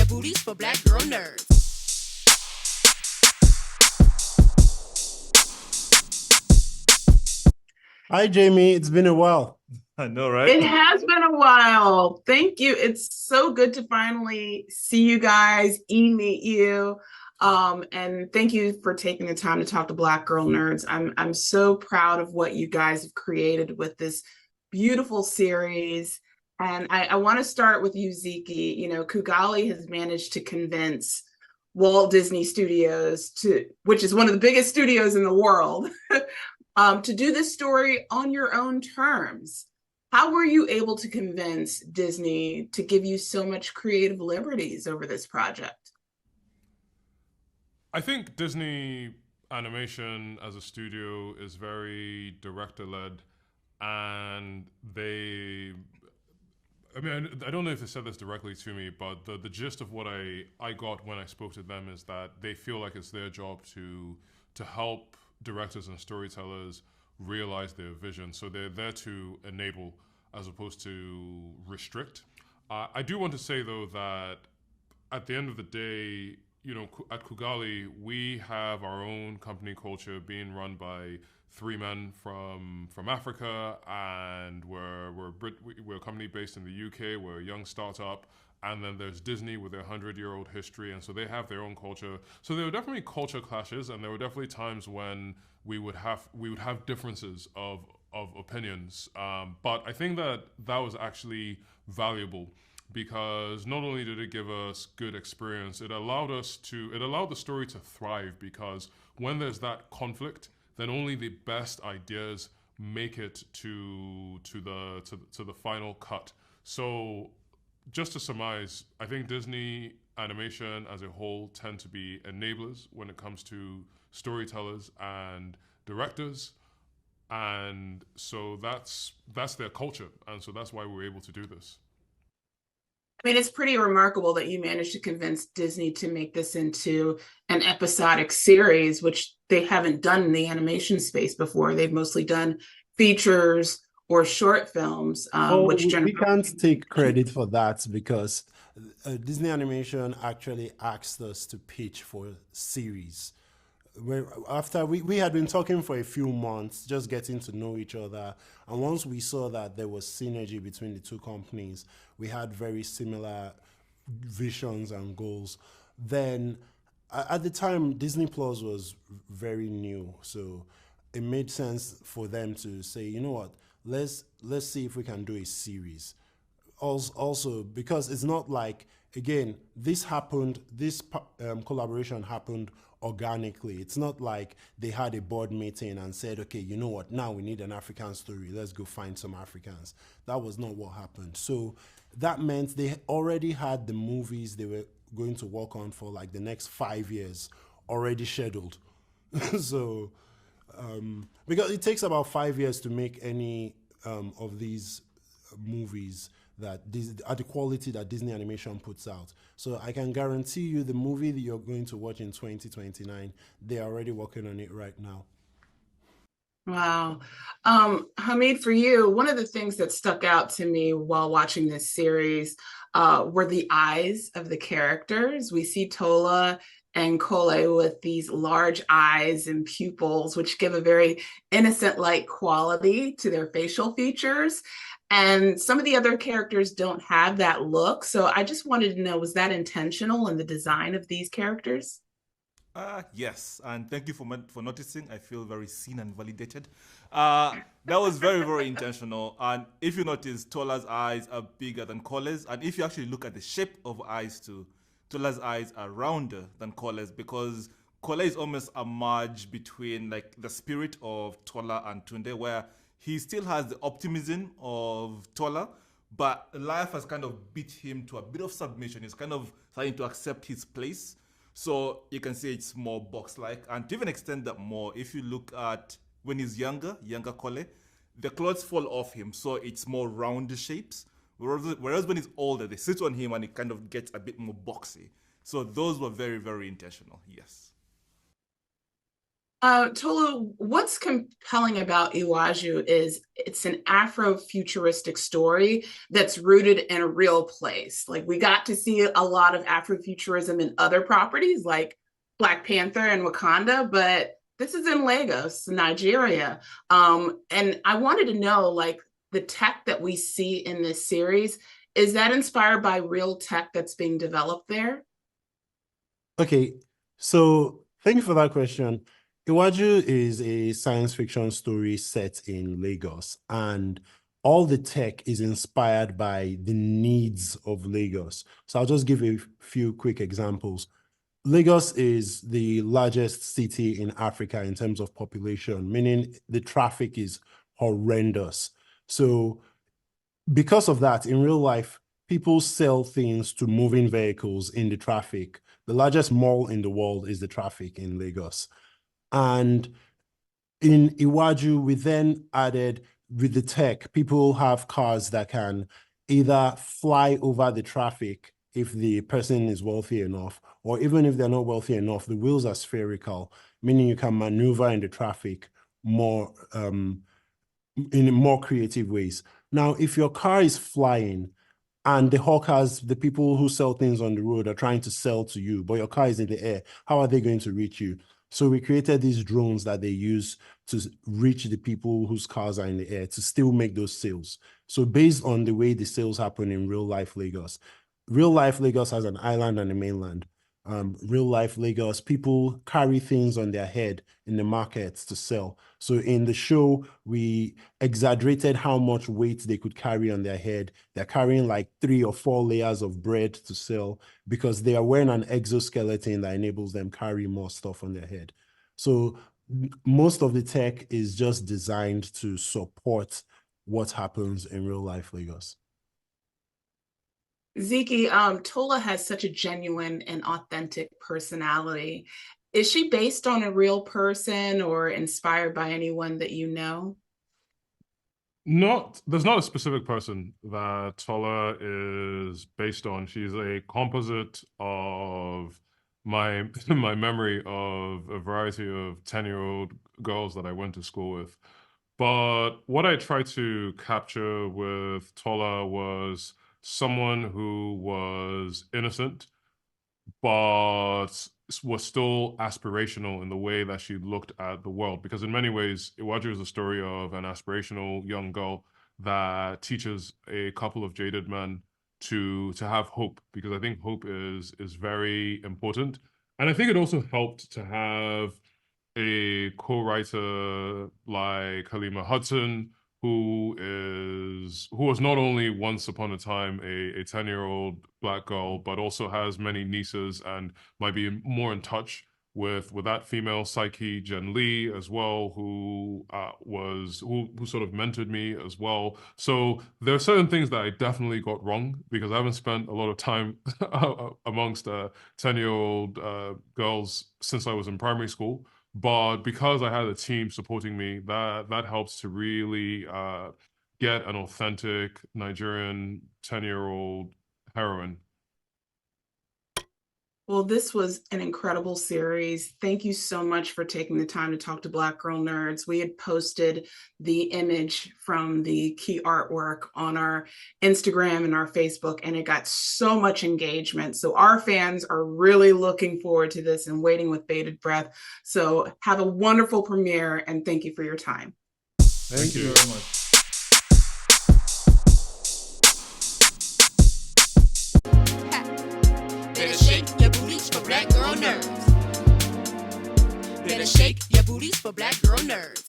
booties for black girl nerds. Hi, Jamie. It's been a while. I know, right? It has been a while. Thank you. It's so good to finally see you guys, meet you. And thank you for taking the time to talk to Black Girl Nerds. I'm so proud of what you guys have created with this beautiful series. And I want to start with you, Ziki. You know, Kugali has managed to convince Walt Disney Studios which is one of the biggest studios in the world, to do this story on your own terms. How were you able to convince Disney to give you so much creative liberties over this project? I think Disney Animation as a studio is very director-led, and I don't know if they said this directly to me, but the gist of what I got when I spoke to them is that they feel like it's their job to help directors and storytellers realize their vision. So they're there to enable as opposed to restrict. I do want to say, though, that at the end of the day, you know, at Kugali, we have our own company culture being run by three men from Africa, and we're a company based in the UK. We're a young startup, and then there's Disney with their 100-year-old history, and so they have their own culture. So there were definitely culture clashes, and there were definitely times when we would have differences of opinions. But I think that was actually valuable, because not only did it give us good experience, it allowed the story to thrive, because when there's that conflict, then only the best ideas make it to the final cut. So just to surmise, I think Disney Animation as a whole tend to be enablers when it comes to storytellers and directors. And so that's their culture. And so that's why we're able to do this. I mean, it's pretty remarkable that you managed to convince Disney to make this into an episodic series, which they haven't done in the animation space before. They've mostly done features or short films, We can't take credit for that, because Disney Animation actually asked us to pitch for a series. After we had been talking for a few months, just getting to know each other, and once we saw that there was synergy between the two companies, we had very similar visions and goals. Then at the time, Disney Plus was very new, so it made sense for them to say, you know what, let's see if we can do a series. Also, because it's not like, again, this collaboration happened organically. It's not like they had a board meeting and said, okay, you know what, now we need an African story, let's go find some Africans. That was not what happened. So that meant they already had the movies they were going to work on for like the next 5 years already scheduled. So because it takes about 5 years to make any of these movies at the quality that Disney Animation puts out. So I can guarantee you the movie that you're going to watch in 2029, they're already working on it right now. Wow. Hamid, for you, one of the things that stuck out to me while watching this series were the eyes of the characters. We see Tola and Kole with these large eyes and pupils, which give a very innocent-like quality to their facial features. And some of the other characters don't have that look. So I just wanted to know, was that intentional in the design of these characters? Yes, and thank you for noticing. I feel very seen and validated. That was very, very intentional. And if you notice, Tola's eyes are bigger than Kole's. And if you actually look at the shape of eyes too, Tola's eyes are rounder than Kole's, because Kole is almost a merge between like the spirit of Tola and Tunde, where he still has the optimism of Tola, but life has kind of beat him to a bit of submission. He's kind of starting to accept his place. So you can say it's more box-like. And to even extend that more, if you look at when he's younger Kole, the clothes fall off him, so it's more round shapes. Whereas when he's older, they sit on him and it kind of gets a bit more boxy. So those were very, very intentional, yes. Tolu, what's compelling about Iwaju is it's an Afrofuturistic story that's rooted in a real place. Like we got to see a lot of Afrofuturism in other properties like Black Panther and Wakanda, but this is in Lagos, Nigeria. And I wanted to know, like, the tech that we see in this series, is that inspired by real tech that's being developed there? Okay, so thank you for that question. Iwaju is a science fiction story set in Lagos, and all the tech is inspired by the needs of Lagos. So I'll just give a few quick examples. Lagos is the largest city in Africa in terms of population, meaning the traffic is horrendous. So because of that, in real life, people sell things to moving vehicles in the traffic. The largest mall in the world is the traffic in Lagos. And in Iwaju, we then added with the tech, people have cars that can either fly over the traffic if the person is wealthy enough, or even if they're not wealthy enough, the wheels are spherical, meaning you can maneuver in the traffic more in more creative ways. Now, if your car is flying and the hawkers, the people who sell things on the road, are trying to sell to you, but your car is in the air, how are they going to reach you? So we created these drones that they use to reach the people whose cars are in the air to still make those sales. So based on the way the sales happen in real life Lagos has an island and a mainland. Real life Lagos, people carry things on their head in the markets to sell. So in the show, we exaggerated how much weight they could carry on their head. They're carrying like 3 or 4 layers of bread to sell because they are wearing an exoskeleton that enables them carry more stuff on their head. So most of the tech is just designed to support what happens in real life Lagos. Ziki, Tola has such a genuine and authentic personality. Is she based on a real person or inspired by anyone that you know? There's not a specific person that Tola is based on. She's a composite of my my memory of a variety of 10-year-old girls that I went to school with. But what I tried to capture with Tola was someone who was innocent, but was still aspirational in the way that she looked at the world. Because in many ways, Iwaju is a story of an aspirational young girl that teaches a couple of jaded men to have hope. Because I think hope is very important, and I think it also helped to have a co-writer like Halima Hudson, who was not only once upon a time a 10-year-old Black girl, but also has many nieces and might be more in touch with that female psyche, Jen Lee, as well, who sort of mentored me as well. So there are certain things that I definitely got wrong because I haven't spent a lot of time amongst 10-year-old girls since I was in primary school. But because I had a team supporting me, that helps to really get an authentic Nigerian 10-year-old heroine. Well, this was an incredible series. Thank you so much for taking the time to talk to Black Girl Nerds. We had posted the image from the key artwork on our Instagram and our Facebook, and it got so much engagement. So our fans are really looking forward to this and waiting with bated breath. So have a wonderful premiere, and thank you for your time. Thank you very much. Black girl nerds. Better shake your booties for black girl nerds.